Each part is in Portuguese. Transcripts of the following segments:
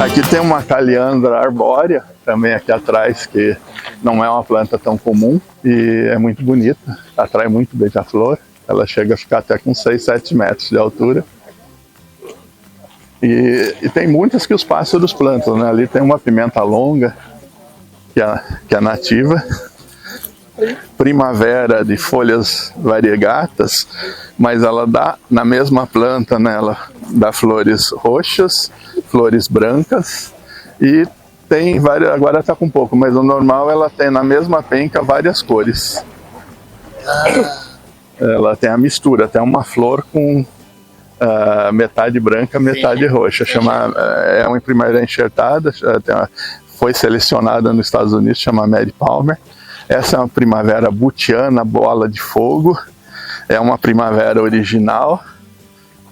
Aqui tem uma caliandra arbórea, também aqui atrás, que não é uma planta tão comum e é muito bonita, atrai muito beija-flor. Ela chega a ficar até com 6, 7 metros de altura. E tem muitas que os pássaros plantam, né? Ali tem uma pimenta longa, que é nativa. Primavera de folhas variegatas, mas ela dá na mesma planta, né? Ela dá flores roxas, flores brancas e tem várias, agora está com pouco, mas o normal ela tem na mesma penca várias cores. Ela tem a mistura, tem uma flor com metade branca, metade roxa. É uma primavera enxertada, foi selecionada nos Estados Unidos, chama Mary Palmer. Essa é uma primavera butiana, bola de fogo. É uma primavera original.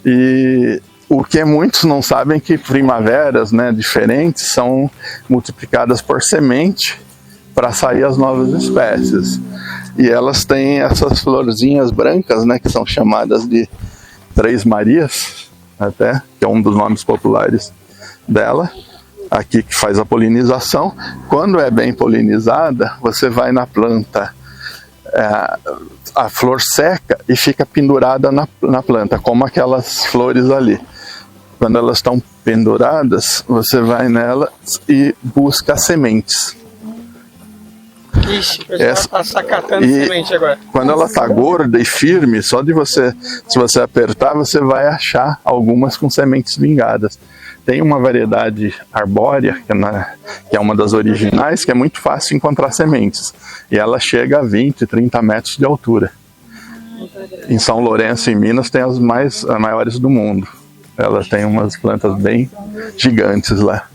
E o que muitos não sabem é que primaveras, né, diferentes são multiplicadas por semente para sair as novas espécies. E elas têm essas florzinhas brancas, né, que são chamadas de Três Marias, até, que é um dos nomes populares dela. Aqui que faz a polinização. Quando é bem polinizada, você vai na planta, a flor seca e fica pendurada na planta, como aquelas flores ali. Quando elas estão penduradas, você vai nela e busca sementes. Ixi, está sacatando semente agora. Quando ela está gorda e firme, só de você, se você apertar, você vai achar algumas com sementes vingadas. Tem uma variedade arbórea, que é uma das originais, que é muito fácil encontrar sementes. E ela chega a 20, 30 metros de altura. Em São Lourenço, em Minas, tem as maiores do mundo. Ela tem umas plantas bem gigantes lá.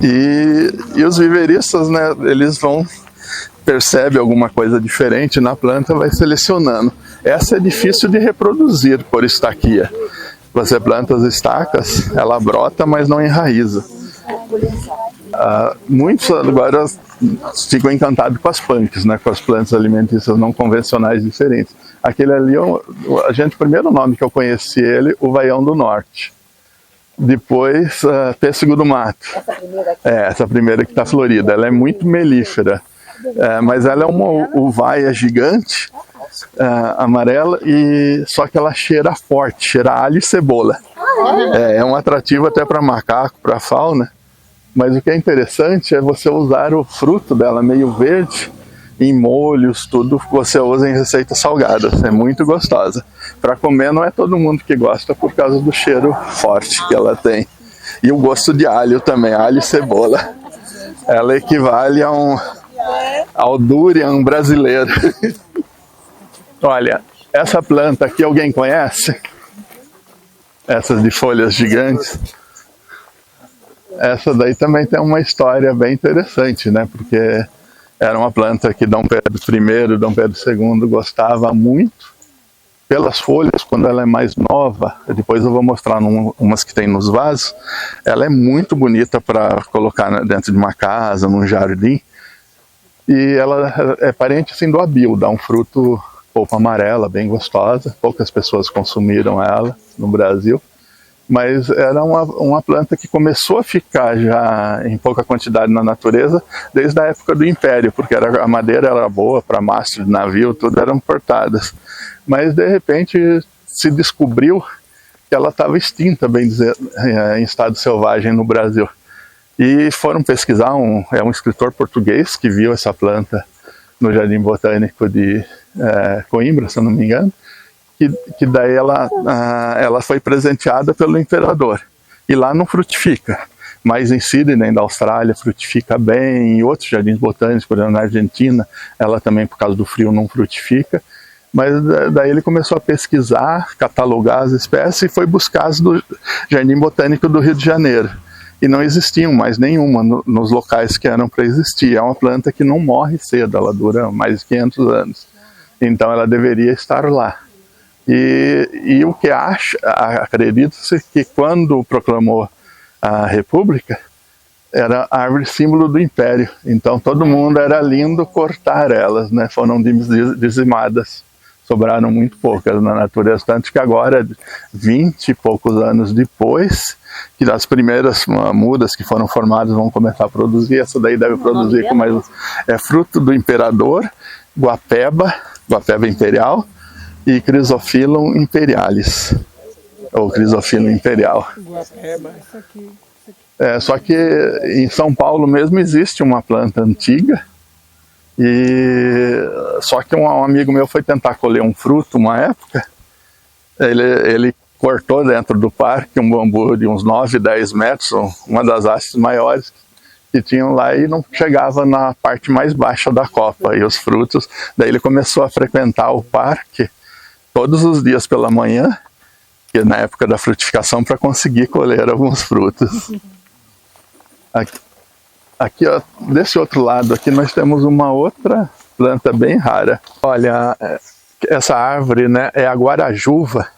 E os viveristas, né, eles percebem alguma coisa diferente na planta, vai selecionando. Essa é difícil de reproduzir por estaquia. Você planta as estacas, ela brota, mas não enraiza. Muitos agora ficam encantados com as punks, né, com as plantas alimentícias não convencionais diferentes. Aquele ali, o primeiro nome que eu conheci ele, o Vaião do Norte. Depois, pêssego do mato. Essa primeira que está florida. Ela é muito melífera, mas ela é uma uvaia gigante, amarela, só que ela cheira forte, cheira alho e cebola. É um atrativo até para macaco, para fauna. Mas o que é interessante é você usar o fruto dela meio verde em molhos, tudo você usa em receitas salgadas. É muito gostosa. Para comer não é todo mundo que gosta por causa do cheiro forte que ela tem. E o gosto de alho também, alho e cebola. Ela equivale ao durian brasileiro. Olha, essa planta aqui alguém conhece? Essas de folhas gigantes. Essa daí também tem uma história bem interessante, né? Porque era uma planta que Dom Pedro I, Dom Pedro II gostava muito pelas folhas, quando ela é mais nova. Depois eu vou mostrar umas que tem nos vasos. Ela é muito bonita para colocar dentro de uma casa, num jardim. E ela é parente assim, do abil, dá um fruto polpa amarela, bem gostosa. Poucas pessoas consumiram ela no Brasil. Mas era uma planta que começou a ficar já em pouca quantidade na natureza desde a época do Império, porque a madeira era boa para mastro de navio, tudo eram importadas. Mas de repente se descobriu que ela estava extinta, bem dizer, em estado selvagem no Brasil. E foram pesquisar, é um escritor português que viu essa planta no Jardim Botânico de Coimbra, se eu não me engano. Que daí ela foi presenteada pelo imperador. E lá não frutifica. Mas em Sydney, da Austrália, frutifica bem. Em outros jardins botânicos, por exemplo, na Argentina, ela também, por causa do frio, não frutifica. Mas daí ele começou a pesquisar, catalogar as espécies e foi buscar as do Jardim Botânico do Rio de Janeiro. E não existiam mais nenhuma nos locais que eram para existir. É uma planta que não morre cedo, ela dura mais de 500 anos. Então ela deveria estar lá. E o que acredita-se que quando proclamou a República, era a árvore símbolo do Império. Então todo mundo era lindo cortar elas, né? Foram dizimadas, sobraram muito poucas na natureza, tanto que agora, 20 e poucos anos depois, que as primeiras mudas que foram formadas vão começar a produzir. Essa daí deve produzir com mais... É fruto do imperador, guapeba imperial e Chrysophyllum imperialis, ou Chrysophyllum imperial. Guapeba. Só que em São Paulo mesmo existe uma planta antiga, só que um amigo meu foi tentar colher um fruto uma época, ele cortou dentro do parque um bambu de uns 9, 10 metros, uma das hastes maiores que tinham lá, e não chegava na parte mais baixa da copa, e os frutos, daí ele começou a frequentar o parque todos os dias pela manhã, que na época da frutificação, para conseguir colher alguns frutos. Aqui, ó, desse outro lado aqui nós temos uma outra planta bem rara. Olha, essa árvore, né, é a guarajuva,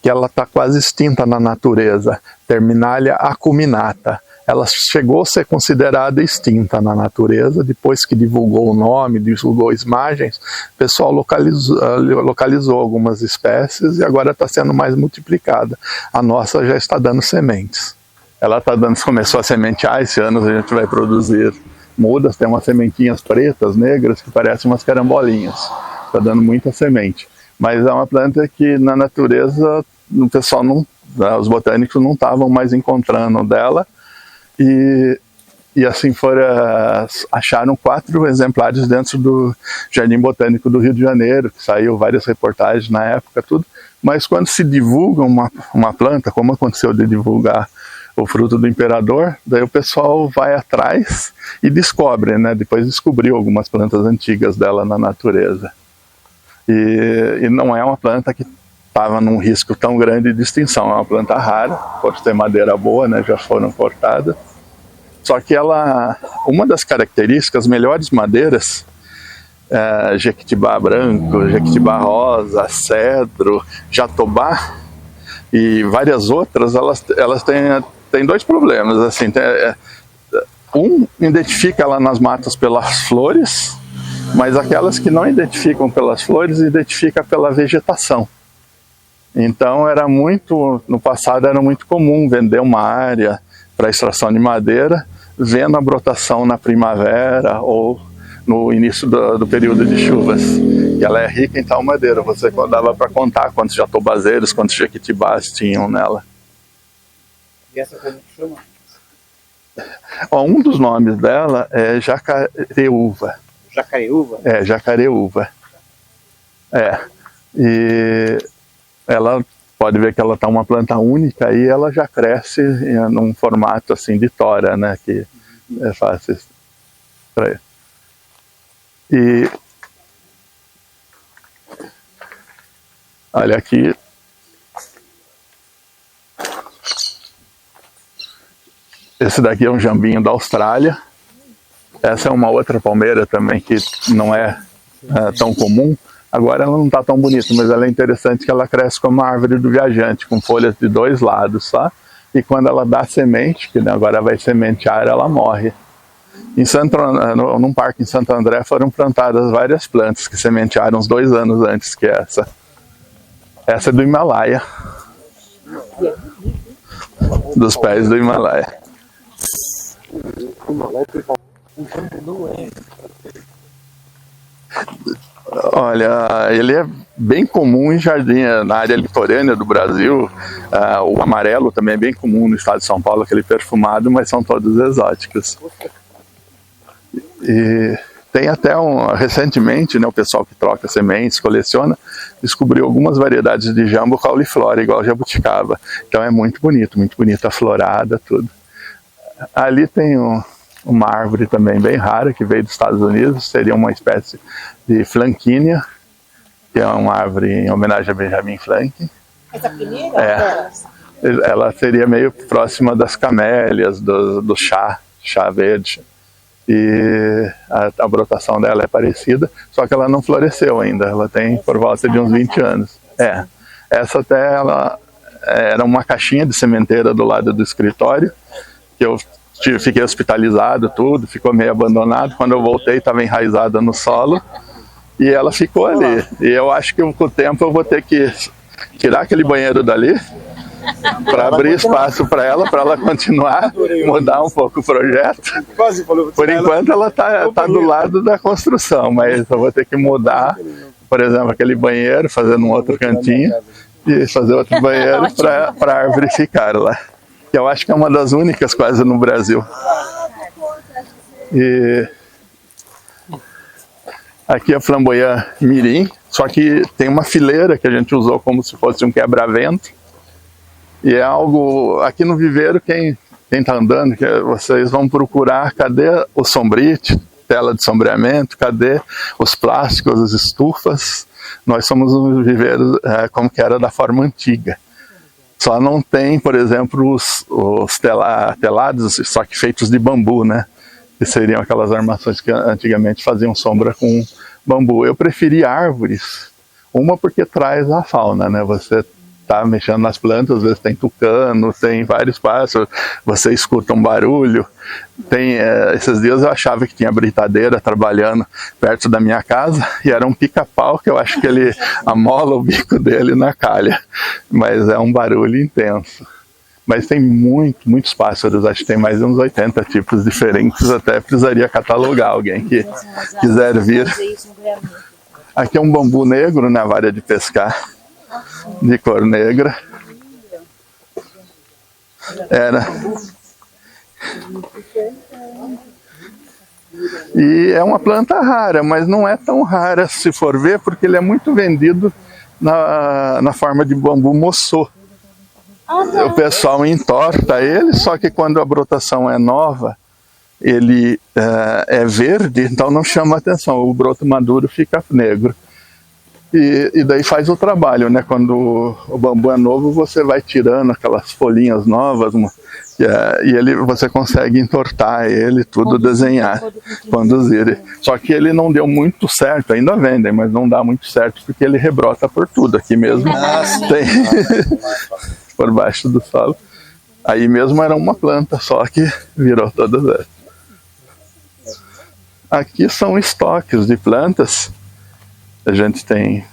que ela está quase extinta na natureza, Terminalia acuminata. Ela chegou a ser considerada extinta na natureza, depois que divulgou o nome, divulgou imagens, o pessoal localizou algumas espécies e agora está sendo mais multiplicada. A nossa já está dando sementes. Ela começou a sementear, esse ano a gente vai produzir mudas, tem umas sementinhas pretas, negras, que parecem umas carambolinhas. Está dando muita semente. Mas é uma planta que na natureza o pessoal os botânicos não estavam mais encontrando dela. E assim acharam 4 exemplares dentro do Jardim Botânico do Rio de Janeiro, que saiu várias reportagens na época, tudo. Mas quando se divulga uma planta, como aconteceu de divulgar o fruto do imperador, daí o pessoal vai atrás e descobre, né? Depois descobriu algumas plantas antigas dela na natureza. E não é uma planta que estava num risco tão grande de extinção, é uma planta rara, pode ter madeira boa, né? Já foram cortadas. Só que uma das características, melhores madeiras, jequitibá branco, jequitibá rosa, cedro, jatobá e várias outras, elas têm 2 problemas. Assim, identifica ela nas matas pelas flores, mas aquelas que não identificam pelas flores, identifica pela vegetação. Então no passado era muito comum vender uma área para extração de madeira, vendo a brotação na primavera ou no início do período de chuvas, que ela é rica em tal madeira. Você dava para contar quantos jatobazeiros, quantos jequitibás tinham nela. E essa como que chama? Um dos nomes dela é jacareúva. Jacareúva? É, jacareúva. E ela pode ver que ela está uma planta única e ela já cresce num formato assim de tora, né, que é fácil para e olha aqui, esse daqui é um jambinho da Austrália. Essa é uma outra palmeira também que não é tão comum. Agora ela não está tão bonita, mas ela é interessante que ela cresce como a árvore do viajante, com folhas de 2 lados, tá? E quando ela dá semente, que agora vai sementear, ela morre. Num parque em Santo André foram plantadas várias plantas que sementearam uns 2 anos antes que essa. Essa é do Himalaia. Dos pés do Himalaia. Olha, ele é bem comum em jardim, na área litorânea do Brasil. O amarelo também é bem comum no estado de São Paulo, aquele perfumado, mas são todos exóticos. E tem até recentemente, né, o pessoal que troca sementes, coleciona, descobriu algumas variedades de jambo cauliflora, igual jabuticaba. Então é muito bonita a florada, tudo. Ali tem uma árvore também bem rara, que veio dos Estados Unidos, seria uma espécie de Flanquínia, que é uma árvore em homenagem a Benjamin Franklin. Essa primeira? Ela seria meio próxima das camélias, do chá verde. E a brotação dela é parecida, só que ela não floresceu ainda, ela tem por volta de uns 20 anos. Essa até ela era uma caixinha de sementeira do lado do escritório, que eu fiquei hospitalizado, tudo, ficou meio abandonado. Quando eu voltei, estava enraizada no solo e ela ficou ali. E eu acho que com o tempo eu vou ter que tirar aquele banheiro dali para abrir espaço para ela continuar, mudar um pouco o projeto. Por enquanto ela tá do lado da construção, mas eu vou ter que mudar, por exemplo, aquele banheiro, fazer num outro cantinho e fazer outro banheiro para a árvore ficar lá. Que eu acho que é uma das únicas quase no Brasil. E aqui é a flamboyant mirim, só que tem uma fileira que a gente usou como se fosse um quebra-vento. E é algo, aqui no viveiro, quem está andando, vocês vão procurar, cadê o sombrite, tela de sombreamento, cadê os plásticos, as estufas. Nós somos um viveiro como que era da forma antiga. Só não tem, por exemplo, os telados, só que feitos de bambu, né? Que seriam aquelas armações que antigamente faziam sombra com bambu. Eu preferi árvores, uma porque traz a fauna, né? Você tá mexendo nas plantas, às vezes tem tucano, tem vários pássaros, você escuta um barulho. Esses dias eu achava que tinha britadeira trabalhando perto da minha casa e era um pica-pau que eu acho que ele amola o bico dele na calha, mas é um barulho intenso. Mas tem muitos pássaros, acho que tem mais de uns 80 tipos diferentes, até precisaria catalogar alguém que quiser vir. Aqui é um bambu negro, né, vara de pescar, de cor negra. E é uma planta rara, mas não é tão rara se for ver, porque ele é muito vendido na forma de bambu moçô. O pessoal entorta ele, só que quando a brotação é nova, ele é verde, então não chama atenção, o broto maduro fica negro. E daí faz o trabalho, né? Quando o bambu é novo, você vai tirando aquelas folhinhas novas, e você consegue entortar ele, tudo desenhar, conduzir. Só que ele não deu muito certo, ainda vendem, mas não dá muito certo porque ele rebrota por tudo. Aqui mesmo tem por baixo do solo. Aí mesmo era uma planta só que virou todas essas. Aqui são estoques de plantas. A gente tem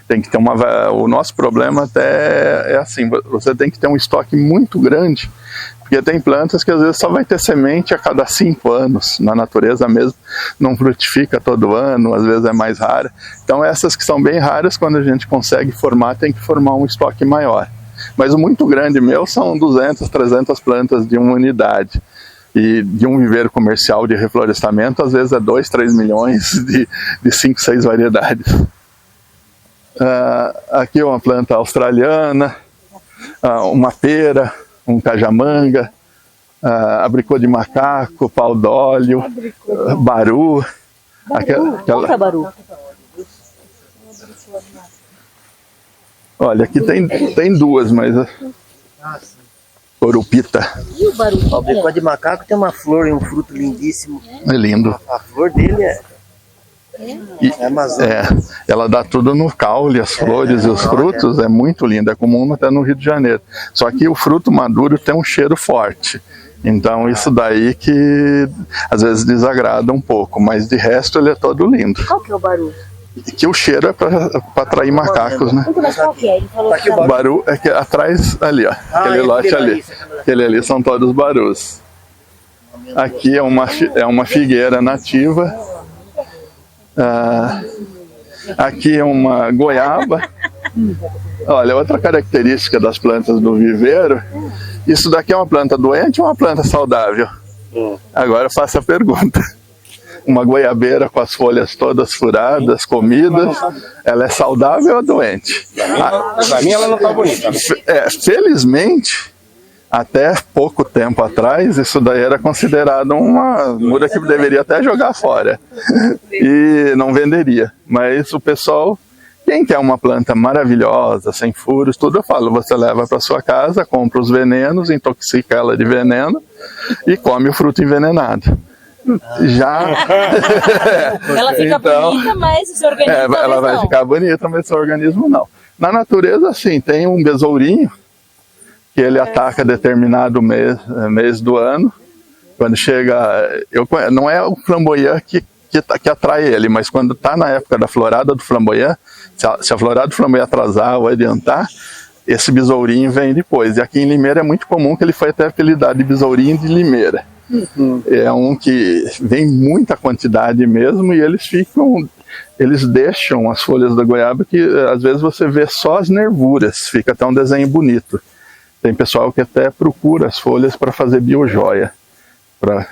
que ter o nosso problema até é assim, você tem que ter um estoque muito grande, porque tem plantas que às vezes só vai ter semente a cada 5 anos, na natureza mesmo, não frutifica todo ano, às vezes é mais rara. Então essas que são bem raras, quando a gente consegue formar, tem que formar um estoque maior. Mas o muito grande meu são 200, 300 plantas de uma unidade. E de um viveiro comercial de reflorestamento, às vezes é 2, 3 milhões de 5, 6 variedades. Aqui é uma planta australiana, uma pera, um cajamanga, abricô de macaco, pau d'óleo, baru. Qual que é baru? Olha, aqui tem duas, mas... Orupita. E o baru? O abricô de macaco tem uma flor e um fruto lindíssimo. É lindo. A flor dele é amazônica. Ela dá tudo no caule, as flores e os frutos, é muito lindo, é comum até no Rio de Janeiro. Só que o fruto maduro tem um cheiro forte. Então isso daí que às vezes desagrada um pouco, mas de resto ele é todo lindo. Qual que é o baru? Que o cheiro é para atrair macacos, né? Mas qual que é? Ele falou que O baru é que atrás ali, ó, aquele lote ali. Aquele ali são todos barus. Aqui é uma figueira nativa. Aqui é uma goiaba. Olha, outra característica das plantas do viveiro, isso daqui é uma planta doente ou uma planta saudável? Agora eu faço a pergunta. Uma goiabeira com as folhas todas furadas, comidas, ela é saudável ou doente? Pra mim ela não tá bonita. Felizmente, até pouco tempo atrás, isso daí era considerado uma muda que deveria até jogar fora. E não venderia. Mas o pessoal, quem quer uma planta maravilhosa, sem furos, tudo eu falo, você leva para sua casa, compra os venenos, intoxica ela de veneno e come o fruto envenenado. ela fica bonita, mas o seu organismo ela vai ficar bonita, mas o seu organismo não. Na natureza, sim, tem um besourinho que ele ataca determinado mês do ano. Quando chega, não é o flamboyant que atrai ele, mas quando está na época da florada do flamboyant, se a florada do flamboyant atrasar ou adiantar, esse besourinho vem depois. E aqui em Limeira é muito comum que ele foi até apelidado de besourinho de Limeira. É um que vem muita quantidade mesmo, e eles deixam as folhas da goiaba que às vezes você vê só as nervuras, fica até um desenho bonito. Tem pessoal que até procura as folhas para fazer biojoia, para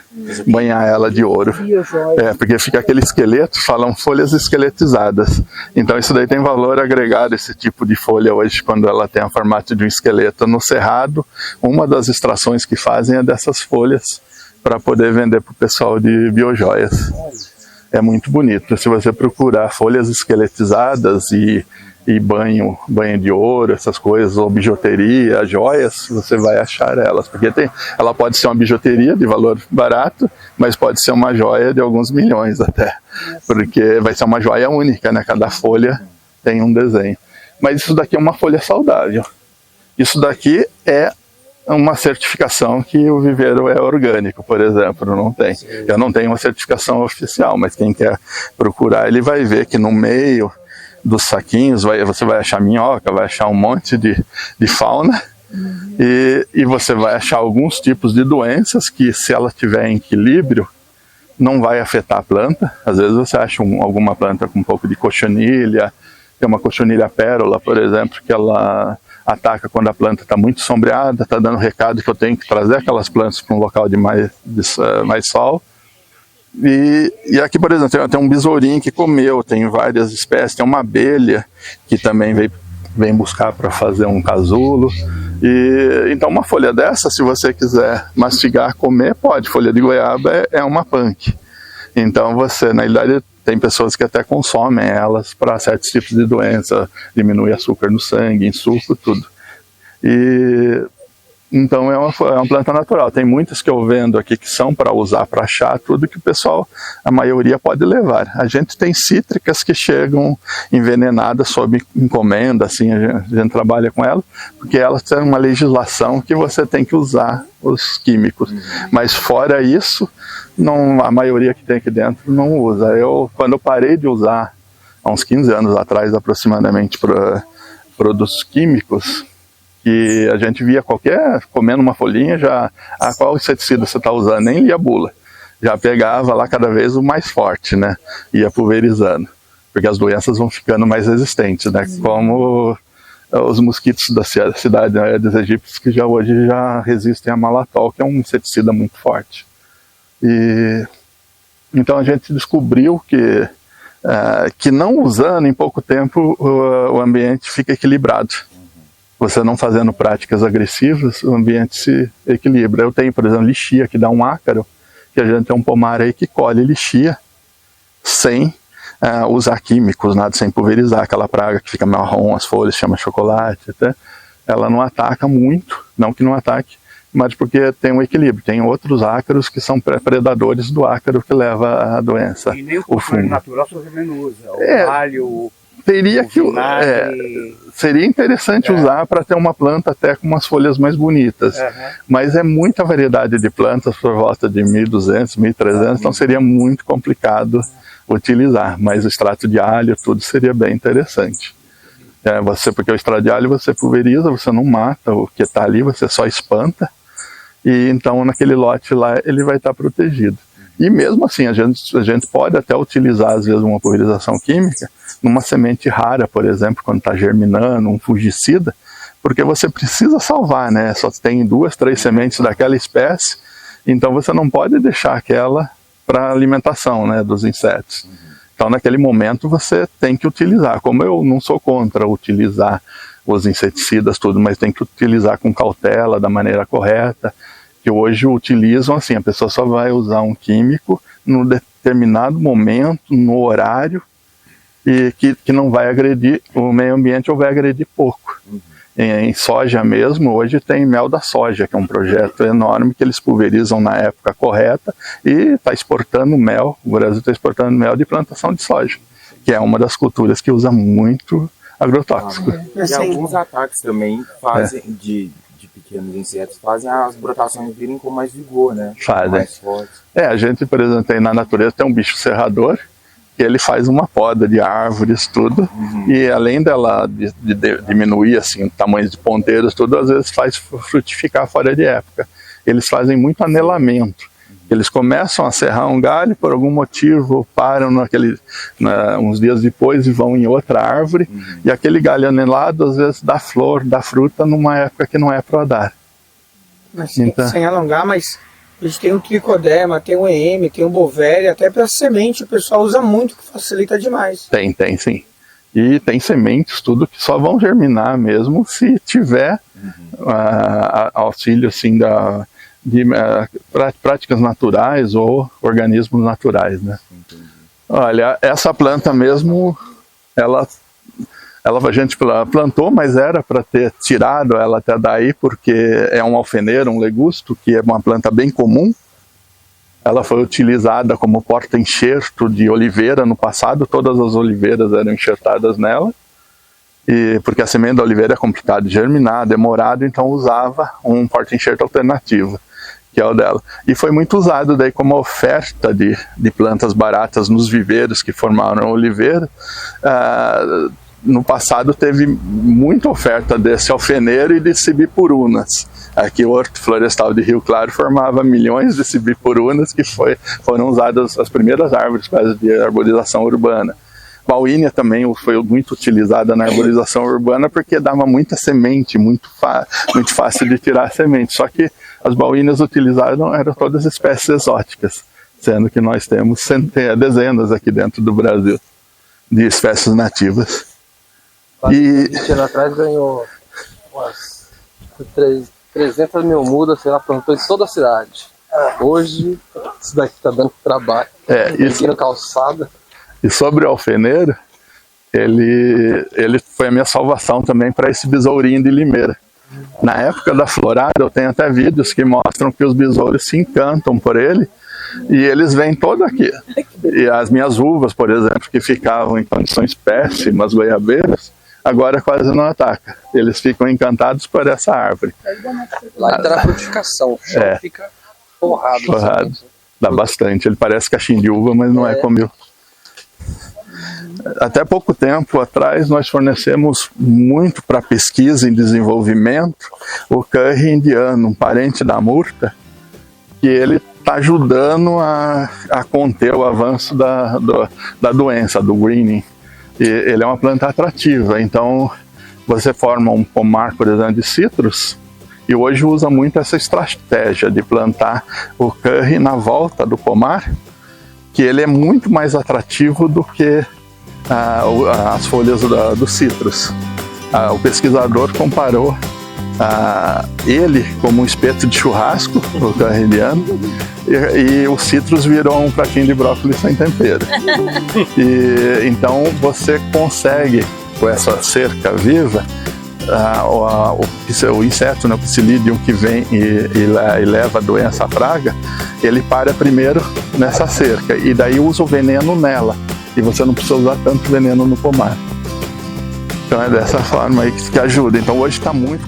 banhar ela de ouro. Porque fica aquele esqueleto, falam folhas esqueletizadas. Então isso daí tem valor agregado, esse tipo de folha hoje, quando ela tem o formato de um esqueleto. No Cerrado, uma das extrações que fazem é dessas folhas, para poder vender para o pessoal de biojoias. É muito bonito. Se você procurar folhas esqueletizadas e banho de ouro, essas coisas, ou bijuteria, joias, você vai achar elas. Porque ela pode ser uma bijuteria de valor barato, mas pode ser uma joia de alguns milhões até. Porque vai ser uma joia única, né? Cada folha tem um desenho. Mas isso daqui é uma folha saudável. Isso daqui é uma certificação que o viveiro é orgânico, por exemplo, não tem. Eu não tenho uma certificação oficial, mas quem quer procurar, ele vai ver que no meio dos saquinhos você vai achar minhoca, vai achar um monte de fauna, e você vai achar alguns tipos de doenças que, se ela tiver em equilíbrio, não vai afetar a planta. Às vezes você acha alguma planta com um pouco de cochonilha, tem uma cochonilha pérola, por exemplo, que ela ataca quando a planta está muito sombreada, está dando recado que eu tenho que trazer aquelas plantas para um local de mais sol. E aqui, por exemplo, tem um besourinho que comeu, tem várias espécies, tem uma abelha que também vem buscar para fazer um casulo. Então uma folha dessa, se você quiser mastigar, comer, pode. Folha de goiaba é uma punk. Então você, na realidade, tem pessoas que até consomem elas para certos tipos de doença, diminui açúcar no sangue, em suco, tudo. Então é uma planta natural. Tem muitas que eu vendo aqui que são para usar para chá, tudo que o pessoal, a maioria pode levar. A gente tem cítricas que chegam envenenadas sob encomenda, assim, a gente trabalha com elas, porque elas têm uma legislação que você tem que usar os químicos. Mas fora isso, a maioria que tem aqui dentro não usa. Quando eu parei de usar, há uns 15 anos atrás aproximadamente, produtos químicos, que a gente via comendo uma folhinha, qual inseticida você está usando, nem lia a bula. Já pegava lá cada vez o mais forte, né? Ia pulverizando, porque as doenças vão ficando mais resistentes, né? Como os mosquitos da cidade, né, dos egípcios, que hoje já resistem a malatol, que é um inseticida muito forte. Então a gente descobriu que não usando, em pouco tempo, o ambiente fica equilibrado. Você não fazendo práticas agressivas, o ambiente se equilibra. Eu tenho, por exemplo, lixia, que dá um ácaro, que a gente tem um pomar aí que colhe lixia sem usar químicos, nada, sem pulverizar. Aquela praga que fica marrom, as folhas, chama chocolate, até. Ela não ataca muito, não que não ataque, mas porque tem um equilíbrio. Tem outros ácaros que são predadores do ácaro que leva à doença. E nem o controle natural só usa. O alho, seria interessante usar para ter uma planta até com umas folhas mais bonitas. Mas é muita variedade de plantas, por volta de 1.200, 1.300, então seria muito complicado utilizar. Mas o extrato de alho, tudo seria bem interessante. Porque o extrato de alho você pulveriza, você não mata o que está ali, você só espanta. E então naquele lote lá ele vai estar protegido. E mesmo assim a gente pode até utilizar às vezes uma pulverização química numa semente rara, por exemplo, quando está germinando, um fungicida, porque você precisa salvar, né? Só tem 2, 3 sementes daquela espécie, então você não pode deixar aquela para alimentação, né, dos insetos. Então naquele momento você tem que utilizar. Como eu não sou contra utilizar os inseticidas, tudo, mas tem que utilizar com cautela, da maneira correta, que hoje utilizam assim, a pessoa só vai usar um químico num determinado momento, no horário, e que não vai agredir o meio ambiente ou vai agredir pouco. Em soja mesmo, hoje tem mel da soja, que é um projeto enorme que eles pulverizam na época correta e está exportando mel, o Brasil está exportando mel de plantação de soja, que é uma das culturas que usa muito agrotóxico. E alguns ataques também fazem de pequenos insetos, fazem as brotações virem com mais vigor, né? Fazem. Mais fortes. A gente, por exemplo, tem na natureza tem um bicho serrador, que ele faz uma poda de árvores, tudo, e além dela de diminuir assim, o tamanho de ponteiros, tudo, às vezes faz frutificar fora de época. Eles fazem muito anelamento. Eles começam a serrar um galho, por algum motivo param uns dias depois e vão em outra árvore, e aquele galho anelado às vezes dá flor, dá fruta numa época que não é para dar. Mas, então, sem alongar, mas a gente tem um tricoderma, tem um EM, tem um bovéria, até para semente o pessoal usa muito, que facilita demais. Tem sim. E tem sementes, tudo que só vão germinar mesmo se tiver auxílio assim de práticas naturais ou organismos naturais, né? Olha, essa planta mesmo, a gente plantou, mas era para ter tirado ela até daí, porque é um alfeneiro, um legusto, que é uma planta bem comum. Ela foi utilizada como porta-enxerto de oliveira no passado, todas as oliveiras eram enxertadas nela, porque a semente da oliveira é complicada de germinar, demorado, então usava um porta-enxerto alternativo, que é o dela. E foi muito usado daí como oferta de plantas baratas nos viveiros que formaram a oliveira. No passado teve muita oferta desse alfeneiro e de cibipurunas. Aqui o Horto Florestal de Rio Claro formava milhões de cibipurunas que foram usadas as primeiras árvores quase de arborização urbana. Baúínia também foi muito utilizada na arborização urbana porque dava muita semente, muito fácil de tirar a semente. Só que as baúínias utilizadas eram todas espécies exóticas, sendo que nós temos dezenas aqui dentro do Brasil de espécies nativas. E 20 anos atrás ganhou umas 300 mil mudas, sei lá, plantou em toda a cidade. Hoje, isso daqui está dando trabalho. Aqui no calçada. E sobre o alfeneiro, ele foi a minha salvação também para esse besourinho de limeira. Na época da florada, eu tenho até vídeos que mostram que os besouros se encantam por ele, e eles vêm todo aqui. E as minhas uvas, por exemplo, que ficavam em condições péssimas, goiabeiras, agora quase não ataca. Eles ficam encantados por essa árvore. Lá entra a frutificação, o chão fica forrado. Dá bastante. Ele parece caixinha de uva, mas não é comil. Até pouco tempo atrás nós fornecemos muito para pesquisa e desenvolvimento o curry indiano, um parente da murta, que ele está ajudando a conter o avanço da doença, do greening. E ele é uma planta atrativa, então você forma um pomar, por exemplo, de citros, e hoje usa muito essa estratégia de plantar o curry na volta do pomar, que ele é muito mais atrativo do que as folhas dos citros. O pesquisador comparou ele como um espeto de churrasco, o curry indiano, e os citros viram um pratinho de brócolis sem tempero. E então você consegue, com essa cerca viva, o inseto, né, o Psilidium, que vem e leva a doença, a praga, ele para primeiro nessa cerca, e daí usa o veneno nela, e você não precisa usar tanto veneno no pomar. Então é dessa forma aí que ajuda. Então hoje está muito